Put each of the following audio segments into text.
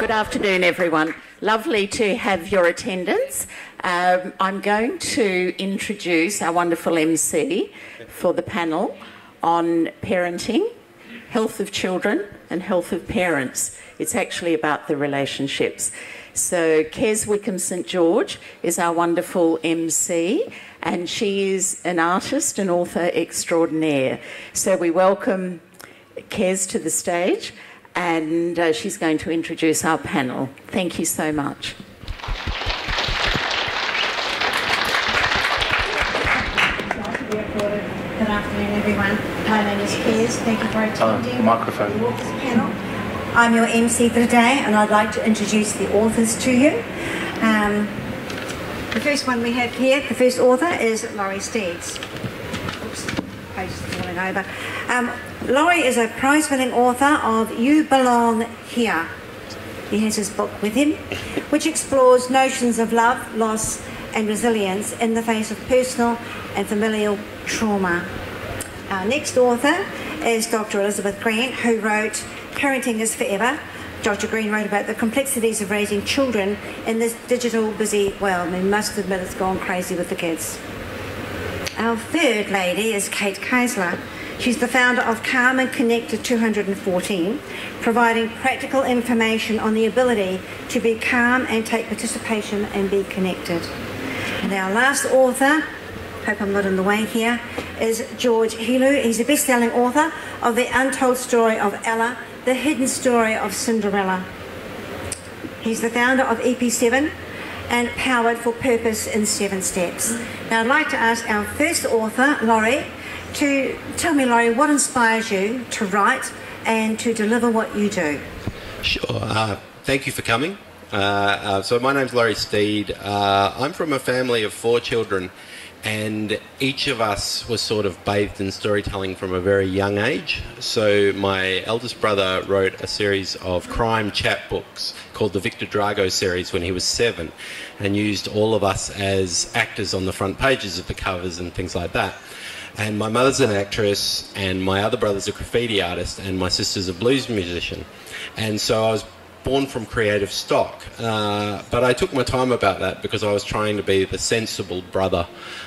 Good afternoon, everyone. Lovely to have your attendance. I'm going to introduce our wonderful MC for the panel on parenting, health of children and health of parents. It's actually about the relationships. So Kes Wickham St George is our wonderful MC, and she is an artist and author extraordinaire. So we welcome Kes to the stage, and she's going to introduce our panel. Thank you so much. Good afternoon, everyone. My name is Kes. Thank you for attending the authors panel. I'm your MC for today, and I'd like to introduce the authors to you. The first one we have here, the first author, is Laurie Steed. Oops, page is falling over. Laurie is a prize-winning author of You Belong Here. He has his book with him, which explores notions of love, loss, and resilience in the face of personal and familial trauma. Our next author is Dr. Elizabeth Green, who wrote Parenting is Forever. Dr. Green wrote about the complexities of raising children in this digital busy world. We must admit it's gone crazy with the kids. Our third lady is Kate Keisler. She's the founder of Calm and Connected 214, providing practical information on the ability to be calm and take participation and be connected. And our last author, hope I'm not in the way here, is George Helou. He's a best-selling author of The Untold Story of Ella, The Hidden Story of Cinderella. He's the founder of EP7 and Powered for Purpose in 7 Steps. Now I'd like to ask our first author, Laurie, to tell me, Laurie, what inspires you to write and to deliver what you do? Sure. Thank you for coming. So my name's Laurie Steed. I'm from a family of 4 children, and each of us was sort of bathed in storytelling from a very young age. So my eldest brother wrote a series of crime chapbooks called the Victor Drago series when he was 7, and used all of us as actors on the front pages of the covers and things like that. And my mother's an actress, and my other brother's a graffiti artist, and my sister's a blues musician. And so I was born from creative stock, but I took my time about that because I was trying to be the sensible brother,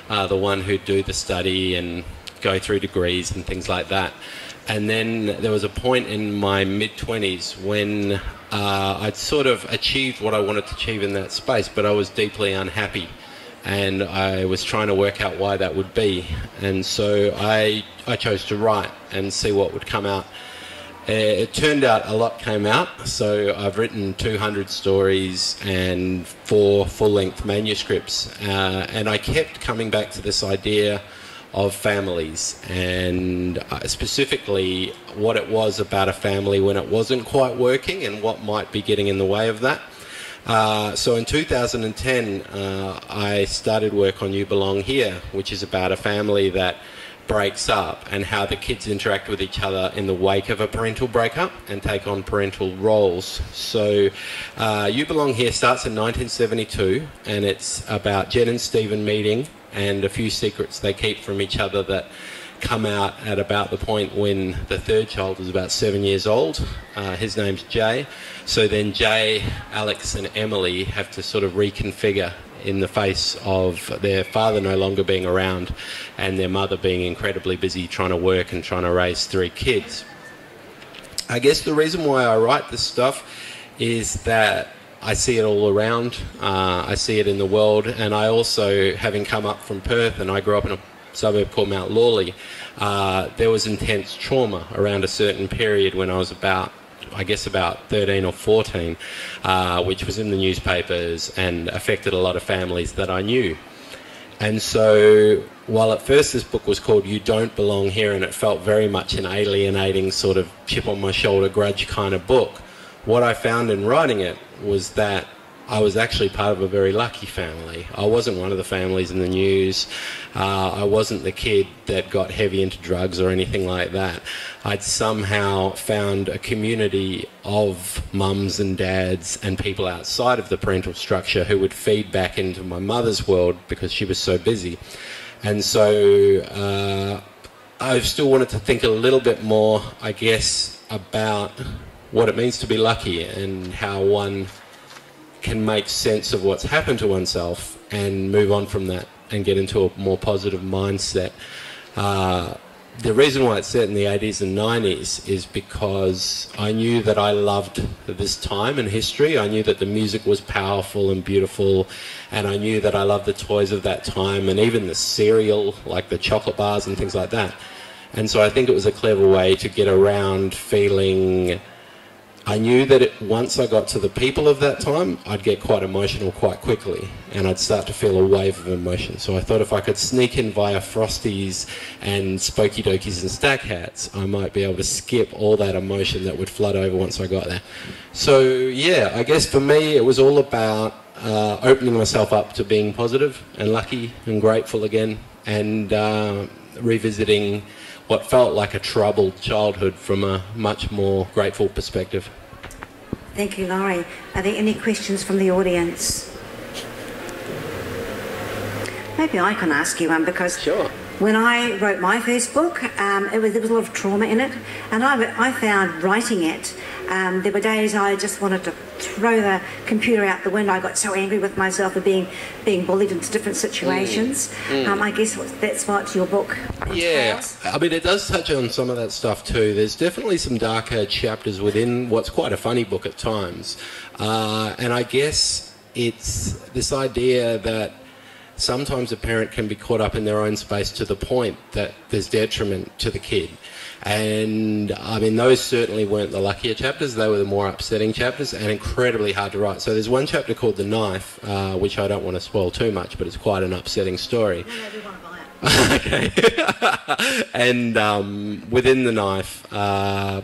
the one who'd do the study and go through degrees and things like that. And then there was a point in my mid-20s when I'd sort of achieved what I wanted to achieve in that space, but I was deeply unhappy, and I was trying to work out why that would be. And so I chose to write and see what would come out. It turned out a lot came out, so I've written 200 stories and 4 full-length manuscripts, and I kept coming back to this idea of families, and specifically what it was about a family when it wasn't quite working and what might be getting in the way of that. So in 2010, I started work on You Belong Here, which is about a family that breaks up and how the kids interact with each other in the wake of a parental breakup and take on parental roles. So You Belong Here starts in 1972, and it's about Jen and Stephen meeting and a few secrets they keep from each other that come out at about the point when the third child is about 7 years old. His name's Jay. So then Jay, Alex and Emily have to sort of reconfigure in the face of their father no longer being around and their mother being incredibly busy trying to work and trying to raise 3 kids. I guess the reason why I write this stuff is that I see it all around. I see it in the world, and I also, having come up from Perth, and I grew up in a suburb called Mount Lawley, there was intense trauma around a certain period when I was about 13 or 14, which was in the newspapers and affected a lot of families that I knew. And so while at first this book was called You Don't Belong Here, and it felt very much an alienating sort of chip on my shoulder grudge kind of book, what I found in writing it was that I was actually part of a very lucky family. I wasn't one of the families in the news. I wasn't the kid that got heavy into drugs or anything like that. I'd somehow found a community of mums and dads and people outside of the parental structure who would feed back into my mother's world because she was so busy. And so I still wanted to think a little bit more, I guess, about what it means to be lucky and how one can make sense of what's happened to oneself and move on from that and get into a more positive mindset. The reason why it's set in the 80s and 90s is because I knew that I loved this time in history. I knew that the music was powerful and beautiful, and I knew that I loved the toys of that time and even the cereal, like the chocolate bars and things like that. And so I think it was a clever way to get around feeling... I knew that once I got to the people of that time, I'd get quite emotional quite quickly, and I'd start to feel a wave of emotion. So I thought if I could sneak in via Frosties and Spooky Dokies and Stack Hats, I might be able to skip all that emotion that would flood over once I got there. So yeah, I guess for me it was all about opening myself up to being positive and lucky and grateful again, and revisiting what felt like a troubled childhood from a much more grateful perspective. Thank you, Laurie. Are there any questions from the audience? Maybe I can ask you one, because Sure. when I wrote my first book, there was a lot of trauma in it, and I found writing it, there were days I just wanted to throw the computer out the window. I got so angry with myself for being bullied into different situations. I guess that's what your book entails. Yeah, I mean, it does touch on some of that stuff too. There's definitely some darker chapters within what's quite a funny book at times. And I guess it's this idea that sometimes a parent can be caught up in their own space to the point that there's detriment to the kid. And I mean, those certainly weren't the luckier chapters. They were the more upsetting chapters and incredibly hard to write. So there's one chapter called The Knife, which I don't want to spoil too much, but it's quite an upsetting story. No, I do want to buy it. Okay. And within The Knife,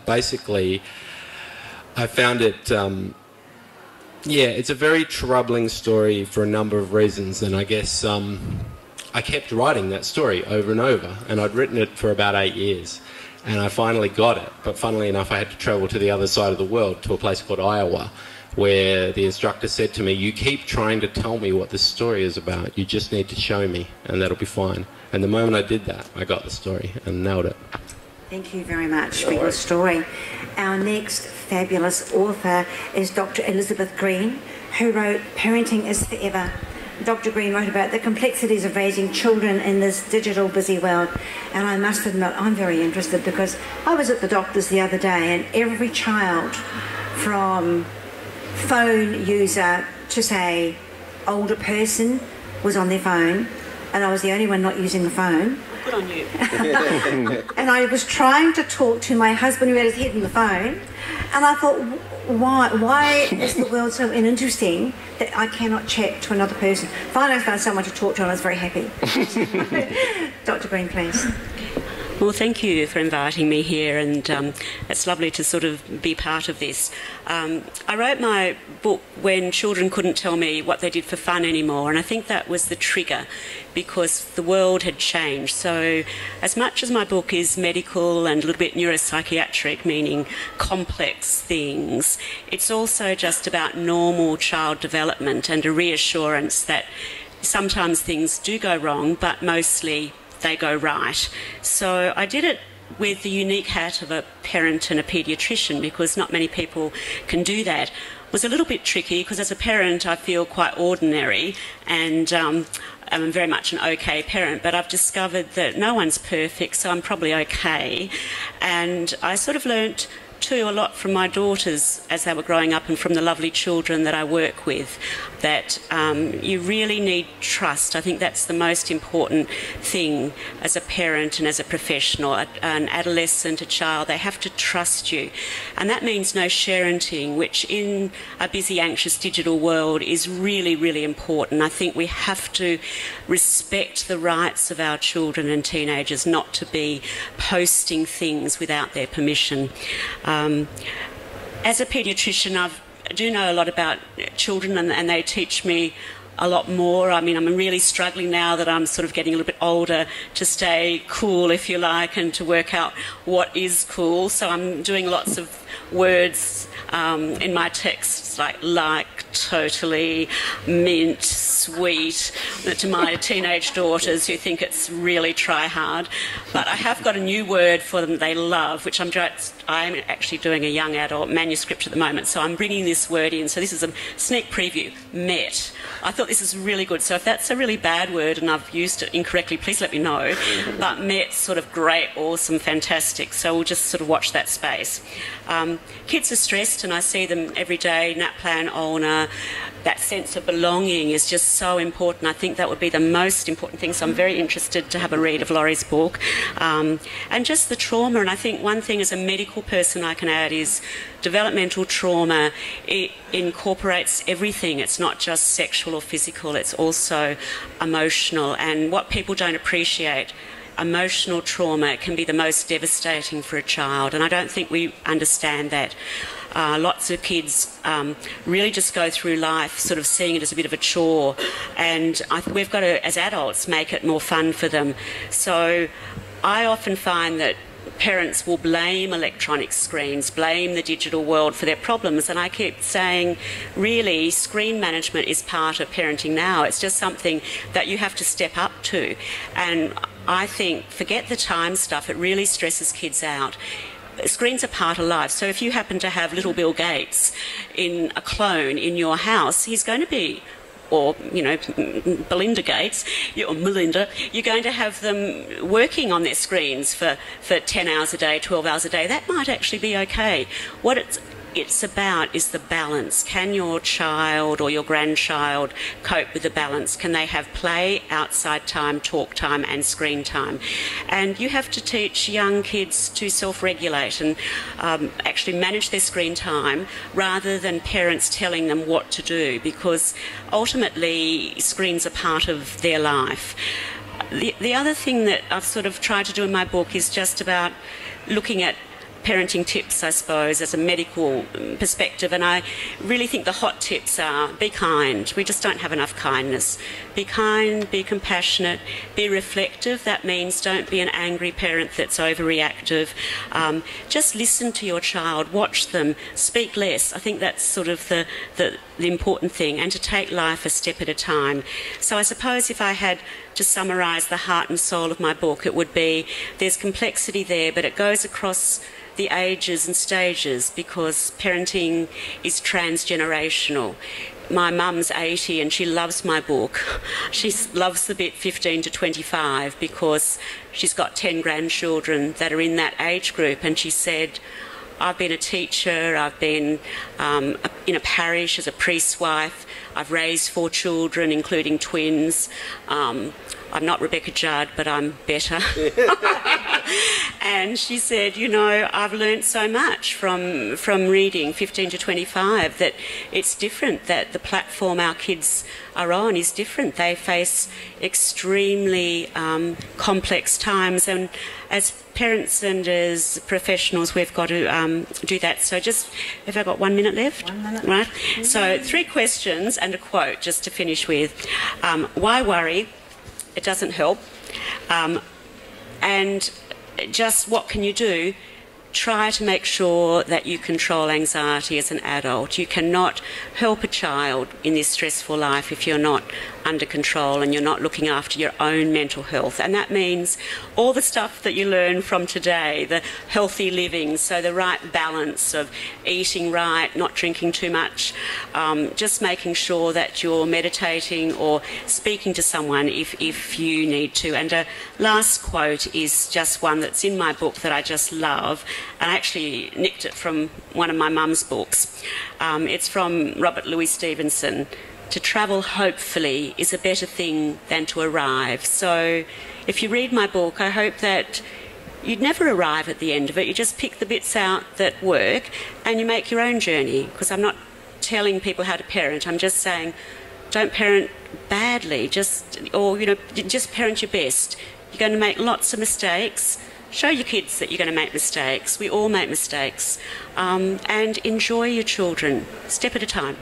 basically, I found it... yeah, it's a very troubling story for a number of reasons, and I guess I kept writing that story over and over, and I'd written it for about 8 years, and I finally got it. But funnily enough, I had to travel to the other side of the world, to a place called Iowa, where the instructor said to me, "You keep trying to tell me what this story is about, you just need to show me, and that'll be fine." And the moment I did that, I got the story and nailed it. Thank you very much for your story. Our next fabulous author is Dr. Elizabeth Green, who wrote Parenting is Forever. Dr. Green wrote about the complexities of raising children in this digital busy world. And I must admit, I'm very interested, because I was at the doctor's the other day, and every child from phone user to, say, older person was on their phone, and I was the only one not using the phone. Good on you. And I was trying to talk to my husband, who had his head in the phone, and I thought, why is the world so uninteresting that I cannot chat to another person? Finally, I found someone to talk to, and I was very happy. Dr. Green, please. Well, thank you for inviting me here, and it's lovely to sort of be part of this. I wrote my book when children couldn't tell me what they did for fun anymore, and I think that was the trigger, because the world had changed. So as much as my book is medical and a little bit neuropsychiatric, meaning complex things, it's also just about normal child development and a reassurance that sometimes things do go wrong, but mostly they go right. So I did it with the unique hat of a parent and a paediatrician, because not many people can do that. It was a little bit tricky, because as a parent I feel quite ordinary, and I'm very much an okay parent, but I've discovered that no one's perfect, so I'm probably okay. And I sort of learnt too a lot from my daughters as they were growing up, and from the lovely children that I work with, that you really need trust. I think that's the most important thing as a parent and as a professional. An adolescent, a child, they have to trust you. And that means no sharenting, which in a busy, anxious digital world is really, really important. I think we have to respect the rights of our children and teenagers not to be posting things without their permission. As a paediatrician, I do know a lot about children, and they teach me a lot more. I mean, I'm really struggling now that I'm sort of getting a little bit older to stay cool, if you like, and to work out what is cool. So I'm doing lots of words in my texts, like, totally, mint, sweet to my teenage daughters who think it's really try hard. But I have got a new word for them they love, which I'm actually doing a young adult manuscript at the moment, so I'm bringing this word in. So this is a sneak preview. Met. I thought this is really good. So if that's a really bad word and I've used it incorrectly, please let me know. But met's sort of great, awesome, fantastic. So we'll just sort of watch that space. Kids are stressed and I see them every day, NAPLAN, ulnar. That sense of belonging is just so important. I think that would be the most important thing. So I'm very interested to have a read of Laurie's book. And just the trauma. And I think one thing as a medical person I can add is developmental trauma. It incorporates everything. It's not just sexual or physical. It's also emotional. And what people don't appreciate, emotional trauma can be the most devastating for a child. And I don't think we understand that. Lots of kids really just go through life sort of seeing it as a bit of a chore, and we've got to, as adults, make it more fun for them. So I often find that parents will blame electronic screens, blame the digital world for their problems, and I keep saying, really, screen management is part of parenting now. It's just something that you have to step up to. And I think, forget the time stuff, it really stresses kids out. Screens are part of life. So if you happen to have little Bill Gates in a clone in your house, he's going to be, or, you know, Belinda Gates, or Melinda, you're going to have them working on their screens for 10 hours a day, 12 hours a day. That might actually be okay. What it's about is the balance. Can your child or your grandchild cope with the balance? Can they have play, outside time, talk time and screen time? And you have to teach young kids to self-regulate and actually manage their screen time rather than parents telling them what to do, because ultimately screens are part of their life. The other thing that I've sort of tried to do in my book is just about looking at parenting tips, I suppose, as a medical perspective, and I really think the hot tips are be kind. We just don't have enough kindness. Be kind, be compassionate, be reflective. That means don't be an angry parent that's overreactive. Just listen to your child, watch them, speak less. I think that's sort of the important thing, and to take life a step at a time. So I suppose if I had to summarise the heart and soul of my book, it would be there's complexity there, but it goes across the ages and stages because parenting is transgenerational. My mum's 80 and she loves my book. She loves the bit 15 to 25 because she's got 10 grandchildren that are in that age group, and she said, I've been a teacher, I've been in a parish as a priest's wife, I've raised 4 children, including twins. I'm not Rebecca Judd, but I'm better. And she said, you know, I've learnt so much from reading 15 to 25 that it's different, that the platform our kids are on is different. They face extremely complex times, and as parents and as professionals we've got to do that. So just, have I got 1 minute left? 1 minute. Right. So 3 questions and a quote just to finish with. Why worry? It doesn't help. And just what can you do? Try to make sure that you control anxiety as an adult. You cannot help a child in this stressful life if you're not under control and you're not looking after your own mental health. And that means all the stuff that you learn from today, the healthy living, so the right balance of eating right, not drinking too much, just making sure that you're meditating or speaking to someone if you need to. And a last quote is just one that's in my book that I just love. And I actually nicked it from one of my mum's books. It's from Robert Louis Stevenson. To travel hopefully is a better thing than to arrive. So if you read my book, I hope that you'd never arrive at the end of it. You just pick the bits out that work and you make your own journey. Because I'm not telling people how to parent. I'm just saying don't parent badly, just parent your best. You're going to make lots of mistakes. Show your kids that you're going to make mistakes. We all make mistakes. And enjoy your children, step at a time.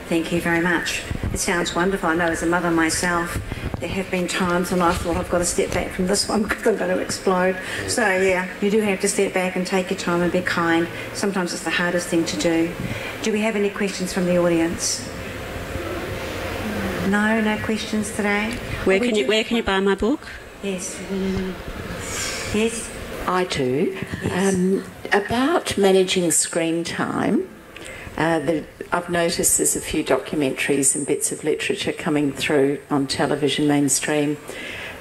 Thank you very much. It sounds wonderful. I know as a mother myself, there have been times when I thought I've got to step back from this one because I'm going to explode. So yeah, you do have to step back and take your time and be kind. Sometimes it's the hardest thing to do. Do we have any questions from the audience? No questions today. Where can you buy my book? Yes. Yes. I do. Yes. About managing screen time, I've noticed there's a few documentaries and bits of literature coming through on television mainstream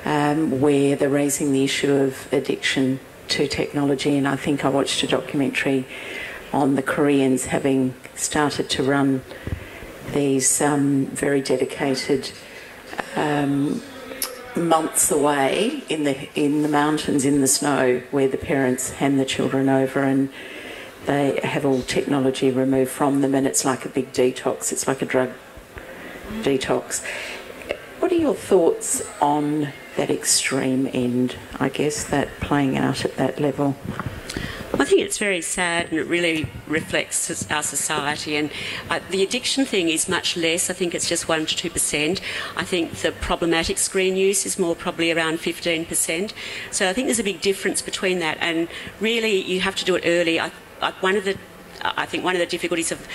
where they're raising the issue of addiction to technology, and I think I watched a documentary on the Koreans having started to run these very dedicated months away in the mountains in the snow, where the parents hand the children over and they have all technology removed from them, and it's like a big detox. It's like a drug detox. What are your thoughts on that extreme end, I guess, that playing out at that level? I think it's very sad, and it really reflects our society. And the addiction thing is much less. I think it's just 1 to 2%. I think the problematic screen use is more probably around 15%. So I think there's a big difference between that. And really, you have to do it early. I think one of the difficulties of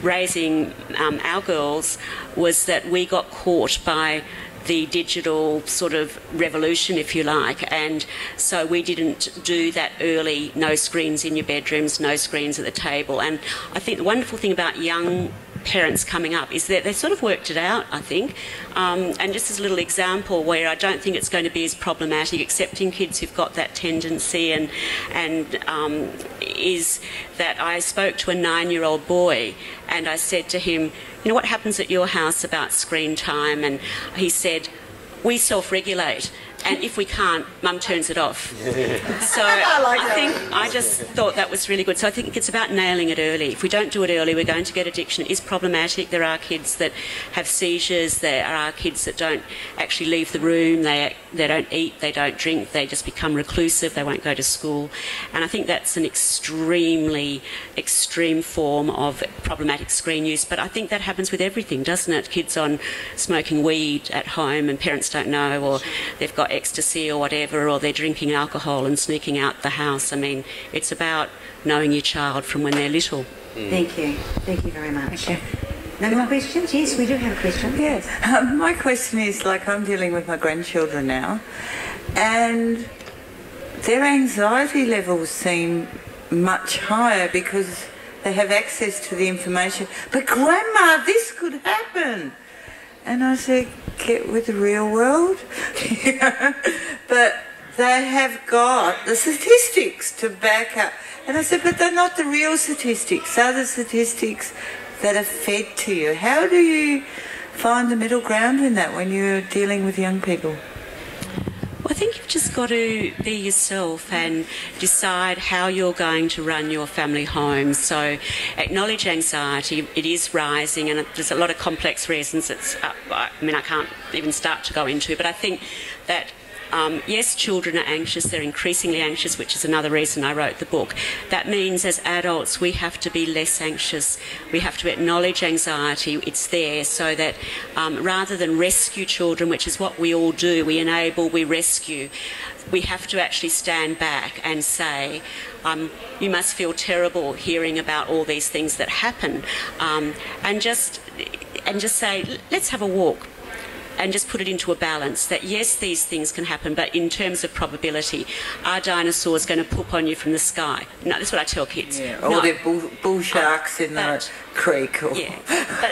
raising our girls was that we got caught by the digital sort of revolution, if you like, and so we didn't do that early, no screens in your bedrooms, no screens at the table. And I think the wonderful thing about young parents coming up is that they sort of worked it out, I think. And just as a little example where I don't think it's going to be as problematic, except in kids who've got that tendency, and is that I spoke to a 9-year-old boy and I said to him, you know, what happens at your house about screen time? And he said, we self-regulate. And if we can't, Mum turns it off. So I just thought that was really good. So I think it's about nailing it early. If we don't do it early, we're going to get addiction. It is problematic. There are kids that have seizures. There are kids that don't actually leave the room. They don't eat. They don't drink. They just become reclusive. They won't go to school. And I think that's an extremely extreme form of problematic screen use. But I think that happens with everything, doesn't it? Kids on smoking weed at home and parents don't know, or they've got ecstasy or whatever, or they're drinking alcohol and sneaking out the house. I mean, it's about knowing your child from when they're little. Thank you very much. No more questions? Yes, we do have a question. Yes. My question is, like, I'm dealing with my grandchildren now, and their anxiety levels seem much higher because they have access to the information. But Grandma, this could happen. And I said, get with the real world. But they have got the statistics to back up. And I said, but they're not the real statistics. They're the statistics that are fed to you. How do you find the middle ground in that when you're dealing with young people? I think you've just got to be yourself and decide how you're going to run your family home. So acknowledge anxiety. It is rising, and there's a lot of complex reasons. I can't even start to go into, but I think that yes, children are anxious. They're increasingly anxious, which is another reason I wrote the book. That means as adults we have to be less anxious. We have to acknowledge anxiety. It's there, so that rather than rescue children, which is what we all do, we enable, we rescue, we have to actually stand back and say, you must feel terrible hearing about all these things that happen, and just say, let's have a walk. And just put it into a balance that, yes, these things can happen, but in terms of probability, are dinosaurs going to poop on you from the sky? No, that's what I tell kids. Yeah, or they're bull sharks in the creek. Or... Yeah,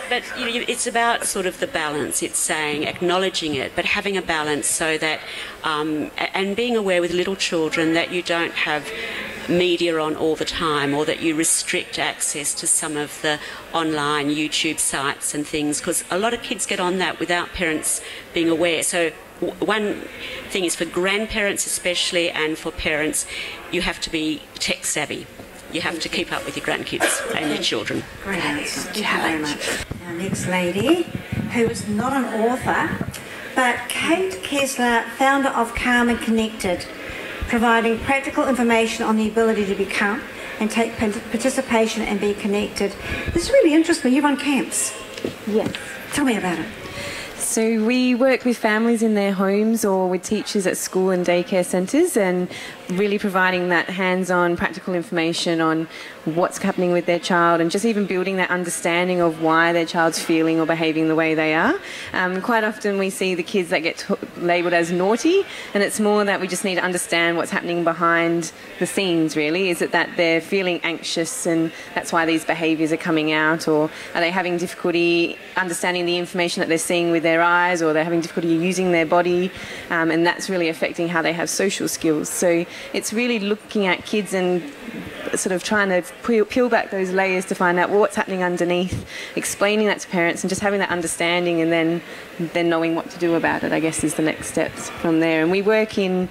but it's about sort of the balance. It's saying, acknowledging it, but having a balance so that, and being aware with little children that you don't have media on all the time, or that you restrict access to some of the online YouTube sites and things, because a lot of kids get on that without parents being aware. So one thing is, for grandparents especially, and for parents, you have to be tech savvy. You have to keep up with your grandkids and your children. Great answer. Thank you very much. Our next lady, who is not an author, but Kate Keisler, founder of Calm and Connected, providing practical information on the ability to become and take participation and be connected. This really interests me. You run camps. Yes. Tell me about it. So we work with families in their homes or with teachers at school and daycare centres, and really providing that hands-on practical information on what's happening with their child, and just even building that understanding of why their child's feeling or behaving the way they are. Quite often we see the kids that get labelled as naughty, and it's more that we just need to understand what's happening behind the scenes, really. Is it that they're feeling anxious and that's why these behaviours are coming out, or are they having difficulty understanding the information that they're seeing with their eyes, or they're having difficulty using their body, and that's really affecting how they have social skills. So it's really looking at kids and sort of trying to peel back those layers to find out what's happening underneath, explaining that to parents, and just having that understanding, and then knowing what to do about it, I guess, is the next steps from there. And we work in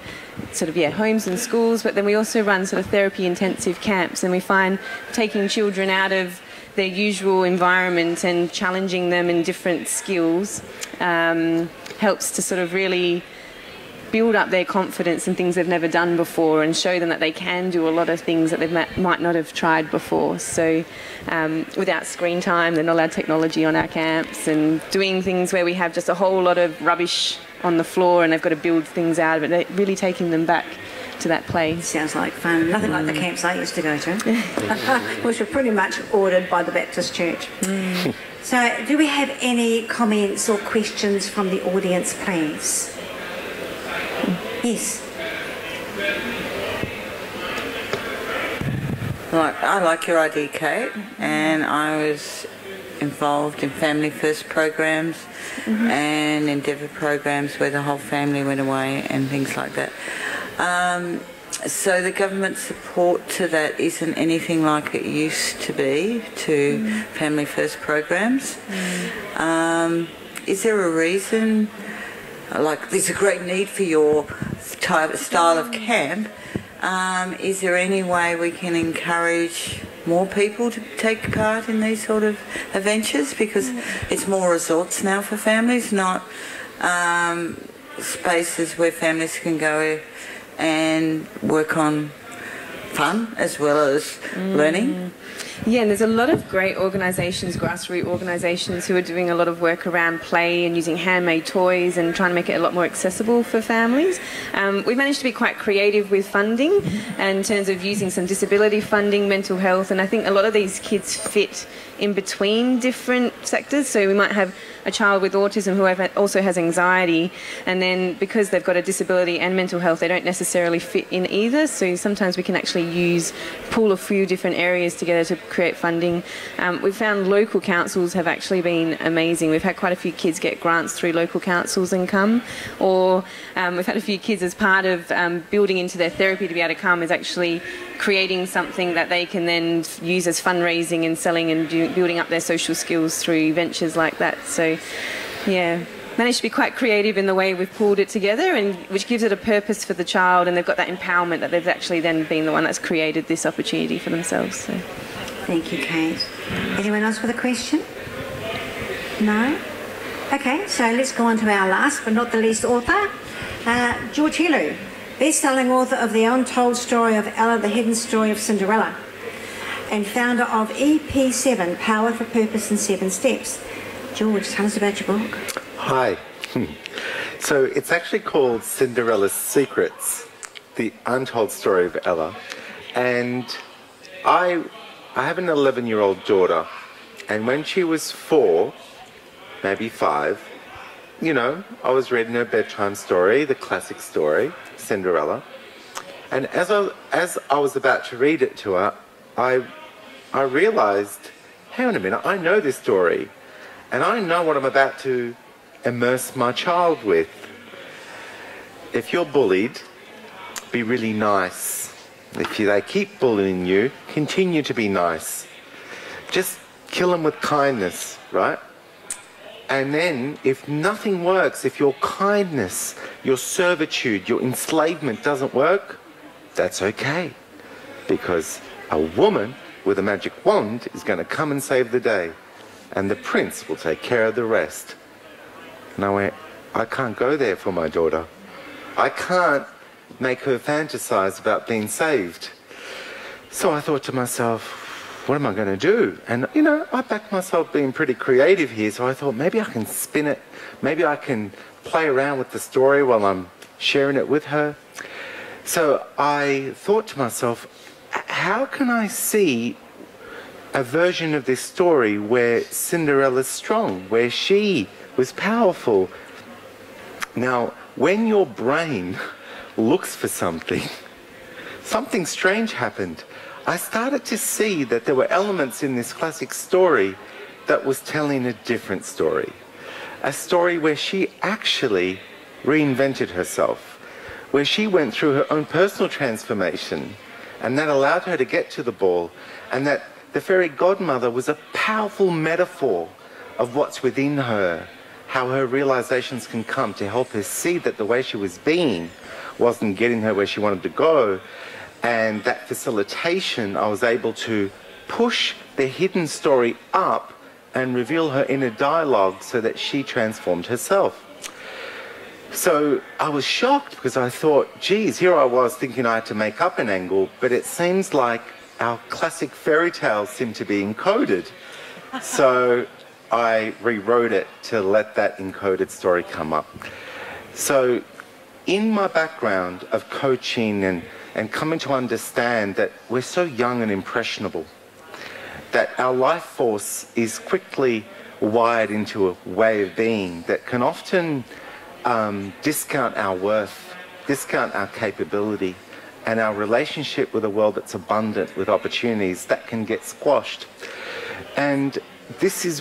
sort of, homes and schools, but then we also run sort of therapy intensive camps, and we find taking children out of their usual environment and challenging them in different skills helps to sort of really build up their confidence in things they've never done before, and show them that they can do a lot of things that they might not have tried before. So without screen time, they're not allowed technology on our camps, and doing things where we have just a whole lot of rubbish on the floor and they've got to build things out of it, they're really taking them back to that place. Sounds like fun. Nothing like the camps I used to go to, which were pretty much ordered by the Baptist Church. So do we have any comments or questions from the audience, please? Yes. I like your idea, Kate, and I was involved in Family First programs and Endeavour programs where the whole family went away and things like that. So the government support to that isn't anything like it used to be to Family First programs. Is there a reason, like there's a great need for your style of camp, is there any way we can encourage more people to take part in these sort of adventures? Because it's more resorts now for families, not spaces where families can go and work on fun as well as learning. Yeah, and there's a lot of great organisations, grassroots organisations, who are doing a lot of work around play and using handmade toys and trying to make it a lot more accessible for families. We've managed to be quite creative with funding in terms of using some disability funding, mental health, and I think a lot of these kids fit in between different sectors. So we might have a child with autism who also has anxiety, and then because they've got a disability and mental health, they don't necessarily fit in either. So sometimes we can actually pool a few different areas together to create funding. We've found local councils have actually been amazing. We've had quite a few kids get grants through local councils and come, or we've had a few kids as part of building into their therapy to be able to come is actually creating something that they can then use as fundraising and selling and building up their social skills through ventures like that. So yeah, managed to be quite creative in the way we've pulled it together, and which gives it a purpose for the child, and they've got that empowerment that they've actually then been the one that's created this opportunity for themselves. So. Thank you, Kate. Anyone else with a question? No? Okay, so let's go on to our last but not the least author, George Helou, best-selling author of The Untold Story of Ella, The Hidden Story of Cinderella, and founder of EP7, Power for Purpose in 7 Steps. George, tell us about your book. Hi. So it's actually called Cinderella's Secrets, The Untold Story of Ella. And I have an 11-year-old daughter, and when she was 4, maybe 5, I was reading her bedtime story, the classic story, Cinderella. And as I was about to read it to her, I realised, hang on a minute, I know this story, and I know what I'm about to immerse my child with. If you're bullied, be really nice. If they keep bullying you, continue to be nice. Just kill them with kindness, right? And then, if nothing works, if your kindness, your servitude, your enslavement doesn't work, that's okay. Because a woman with a magic wand is going to come and save the day. And the prince will take care of the rest. And I went, I can't go there for my daughter. I can't make her fantasize about being saved. So I thought to myself, what am I going to do? And, you know, I backed myself being pretty creative here, so I thought maybe I can spin it. Maybe I can play around with the story while I'm sharing it with her. So I thought to myself, how can I see a version of this story where Cinderella's strong, where she was powerful? Now, when your brain looks for something, something strange happened. I started to see that there were elements in this classic story that was telling a different story. A story where she actually reinvented herself, where she went through her own personal transformation, and that allowed her to get to the ball, and that the fairy godmother was a powerful metaphor of what's within her, how her realizations can come to help her see that the way she was being wasn't getting her where she wanted to go. And that facilitation, I was able to push the hidden story up and reveal her inner dialogue so that she transformed herself. So I was shocked because I thought, geez, here I was thinking I had to make up an angle, but it seems like our classic fairy tales seem to be encoded. So I rewrote it to let that encoded story come up. So in my background of coaching and coming to understand that we're so young and impressionable, that our life force is quickly wired into a way of being that can often discount our worth, discount our capability, and our relationship with a world that's abundant with opportunities that can get squashed. And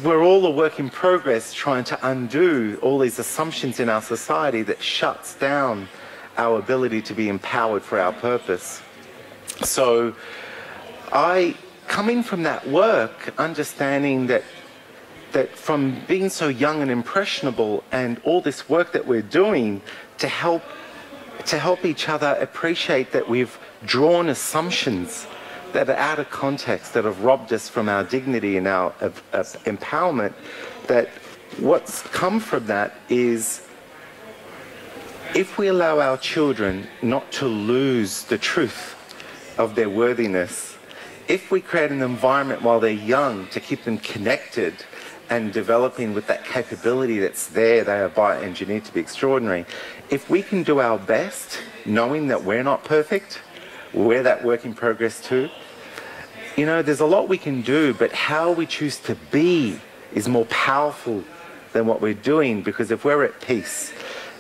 we're all a work in progress trying to undo all these assumptions in our society that shuts down our ability to be empowered for our purpose. So coming from that work, understanding that from being so young and impressionable and all this work that we're doing to help each other appreciate that we've drawn assumptions that are out of context, that have robbed us from our dignity and our empowerment, that what's come from that is, if we allow our children not to lose the truth of their worthiness, if we create an environment while they're young to keep them connected and developing with that capability that's there, they are bio-engineered to be extraordinary. If we can do our best, knowing that we're not perfect, we're that work in progress too, you know, there's a lot we can do, but how we choose to be is more powerful than what we're doing, because if we're at peace,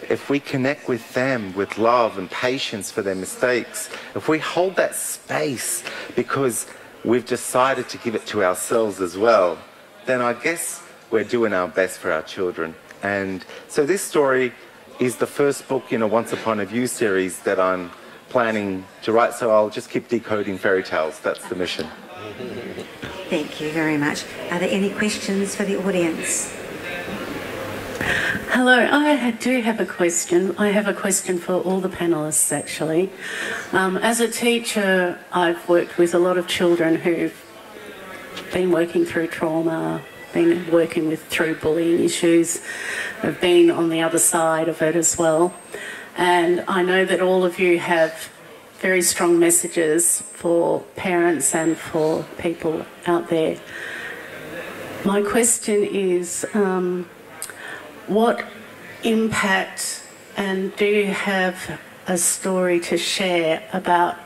if we connect with them with love and patience for their mistakes, if we hold that space because we've decided to give it to ourselves as well, then I guess we're doing our best for our children. And so this story is the first book in a Once Upon a View series that I'm planning to write, so I'll just keep decoding fairy tales. That's the mission. Thank you very much. Are there any questions for the audience? Hello, I do have a question. I have a question for all the panellists, actually. As a teacher, I've worked with a lot of children who've been working through trauma, been working through bullying issues, have been on the other side of it as well. And I know that all of you have very strong messages for parents and for people out there. My question is, what impact, and do you have a story to share about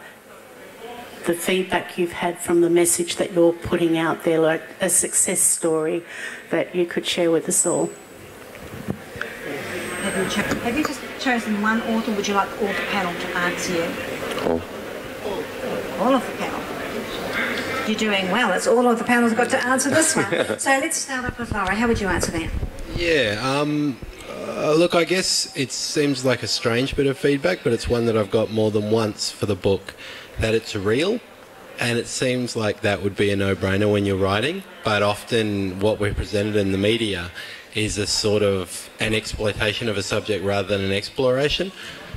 the feedback you've had from the message that you're putting out there, like a success story that you could share with us all? Have you just chosen one author? Would you like all the panel to answer you? All of the panel. You're doing well. It's all of the panel's got to answer this one. So let's start up with Laura. How would you answer that? Yeah, look, I guess it seems like a strange bit of feedback, but it's one that I've got more than once for the book, that it's real, and it seems like that would be a no-brainer when you're writing, but often what we're presented in the media is a sort of an exploitation of a subject rather than an exploration.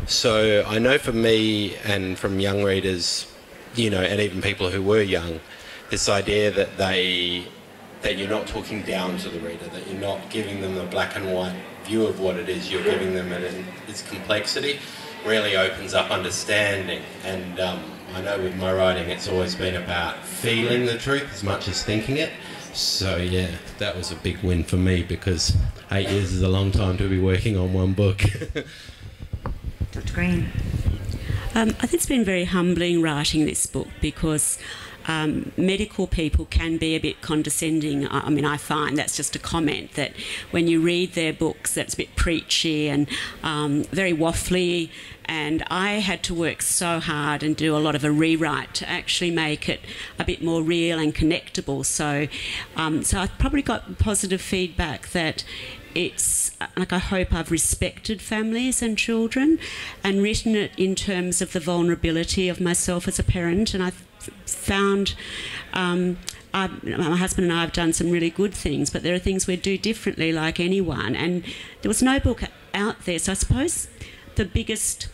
So I know for me and from young readers, you know, and even people who were young, this idea that you're not talking down to the reader, that you're not giving them the black and white view of what it is, you're giving them its complexity. really opens up understanding. And I know with my writing it's always been about feeling the truth as much as thinking it. So yeah, that was a big win for me, because 8 years is a long time to be working on one book. Dr. Green. I think it's been very humbling writing this book, because medical people can be a bit condescending. I mean, I find that's just a comment, that when you read their books, that's a bit preachy and very waffly. And I had to work so hard and do a lot of a rewrite to actually make it a bit more real and connectable. So, so I've probably got positive feedback that it's like, I hope I've respected families and children and written it in terms of the vulnerability of myself as a parent. And I've found my husband and I have done some really good things, but there are things we do differently, like anyone. And there was no book out there. So I suppose the biggest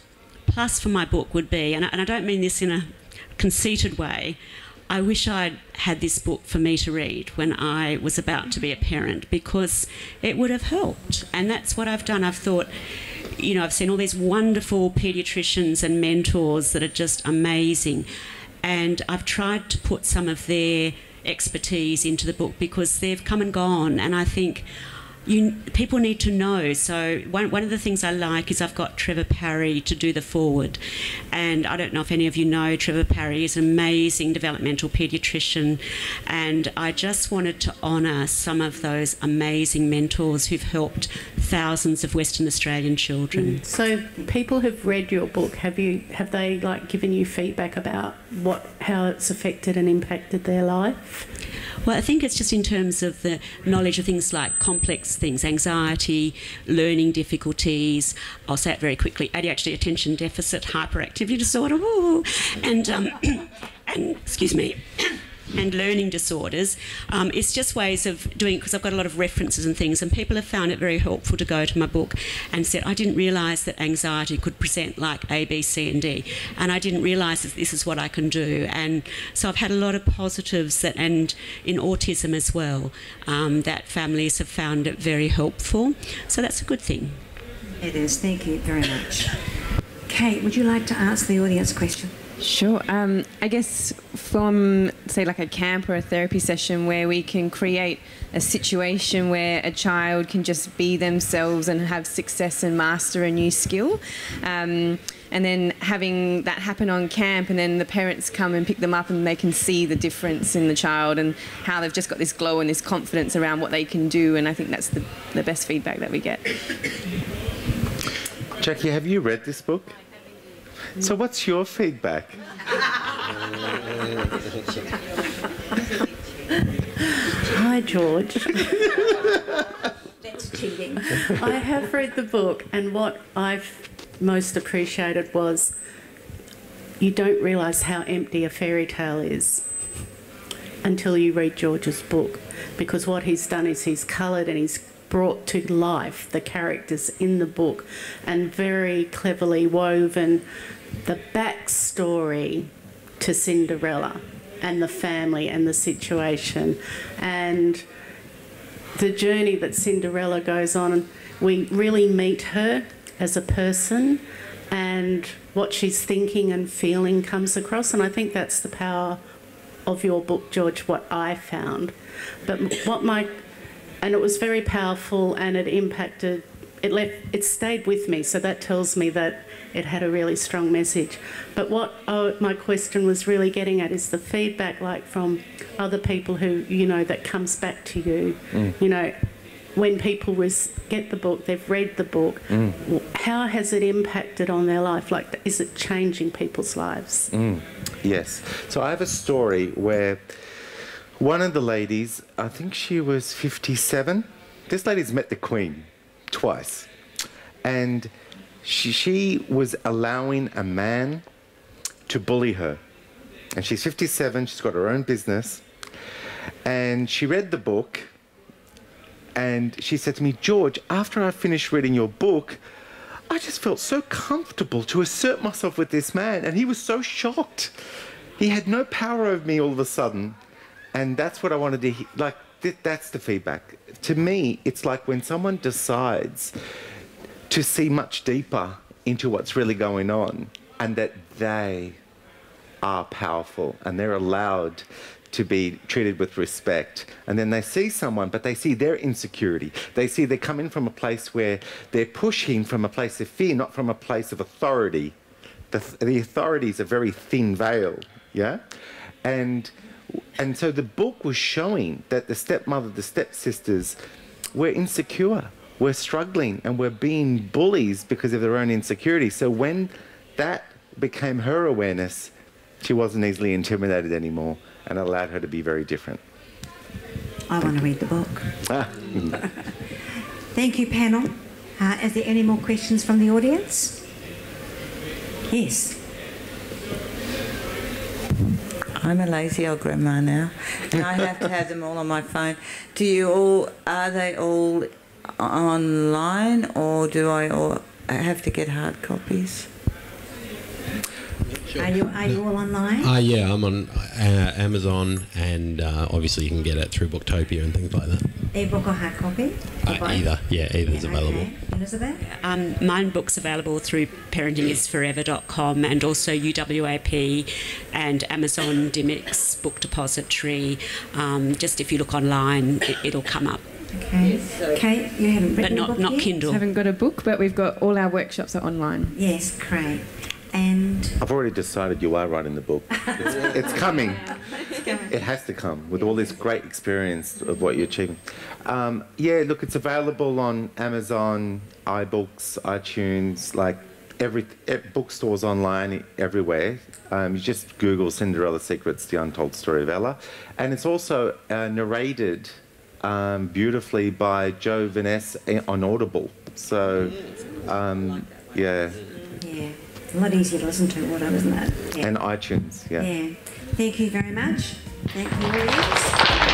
plus for my book would be, and I don't mean this in a conceited way, I wish I'd had this book for me to read when I was about to be a parent, because it would have helped. And that's what I've done. I've thought, you know, I've seen all these wonderful paediatricians and mentors that are just amazing, and I've tried to put some of their expertise into the book, because they've come and gone, and I think people need to know. So one of the things I like is I've got Trevor Parry to do the foreword, and I don't know if any of you know Trevor Parry is an amazing developmental paediatrician, and I just wanted to honour some of those amazing mentors who've helped thousands of Western Australian children. So people have read your book. Have they like given you feedback about how it's affected and impacted their life? Well, I think it's just in terms of the knowledge of things like complex things, anxiety, learning difficulties, I'll say it very quickly, ADHD, attention deficit, hyperactivity disorder, and excuse me, and learning disorders. It's just ways of doing it, because I've got a lot of references and things, and people have found it very helpful to go to my book and said, I didn't realise that anxiety could present like A, B, C and D, and I didn't realise that this is what I can do. And so I've had a lot of positives, and in autism as well, that families have found it very helpful. So that's a good thing. It is. Thank you very much. Kate, would you like to ask the audience a question? Sure. I guess from, say, like a camp or a therapy session where we can create a situation where a child can just be themselves and have success and master a new skill, and then having that happen on camp, and then the parents come and pick them up and they can see the difference in the child and how they've just got this glow and this confidence around what they can do, and I think that's the best feedback that we get. Jackie, have you read this book? So what's your feedback? Hi, George. That's cheating. I have read the book, and what I've most appreciated was you don't realise how empty a fairy tale is until you read George's book, because what he's done is he's coloured and he's brought to life the characters in the book and very cleverly woven the backstory to Cinderella and the family and the situation and the journey that Cinderella goes on. And we really meet her as a person, and what she's thinking and feeling comes across, and I think that's the power of your book, George, what I found. But and it was very powerful, and it impacted, it stayed with me, so that tells me that it had a really strong message. But what my question was really getting at is the feedback, like from other people who, you know, that comes back to you. You know, when people get the book, they've read the book, how has it impacted on their life? Like, is it changing people's lives? Yes. So I have a story where one of the ladies, I think she was 57. This lady's met the Queen twice. And she was allowing a man to bully her. And she's 57, she's got her own business. And she read the book, and she said to me, George, after I finished reading your book, I just felt so comfortable to assert myself with this man. And he was so shocked. He had no power over me all of a sudden. And that's what I wanted to hear. Like, that's the feedback. To me, it's like when someone decides to see much deeper into what's really going on, and that they are powerful and they're allowed to be treated with respect. And then they see someone, but they see their insecurity. They see they come in from a place where they're pushing from a place of fear, not from a place of authority. The authority is a very thin veil, yeah? And so the book was showing that the stepmother, the stepsisters were insecure, were struggling, and were being bullies because of their own insecurity. So when that became her awareness, she wasn't easily intimidated anymore, and it allowed her to be very different. I want to read the book. Thank you, panel. Is there any more questions from the audience? Yes. I'm a lazy old grandma now, and I have to have them all on my phone. Are they all online, or do I all have to get hard copies? Sure. Are you all online? Yeah, I'm on Amazon, and obviously you can get it through Booktopia and things like that. E-book or hard copy? Either. Yeah, either's available. Elizabeth? My book's available through parentingisforever.com and also UWAP and Amazon Dimmick's Book Depository. Just if you look online, it'll come up. Okay. Kate, you haven't written a book But not yet? Kindle. Haven't got a book, but we've got all our workshops are online. Yes, great. And I've already decided you are writing the book. It's coming. It has to come with all this great experience of what you're achieving. Yeah, look, it's available on Amazon, iBooks, iTunes, like every bookstores online, everywhere. You just Google Cinderella Secrets, The Untold Story of Ella. And it's also narrated beautifully by Joe Vaness on Audible. So, yeah. Yeah. A lot easier to listen to, isn't it? Yeah. And iTunes, yeah. Yeah. Thank you very much. Thank you, audience.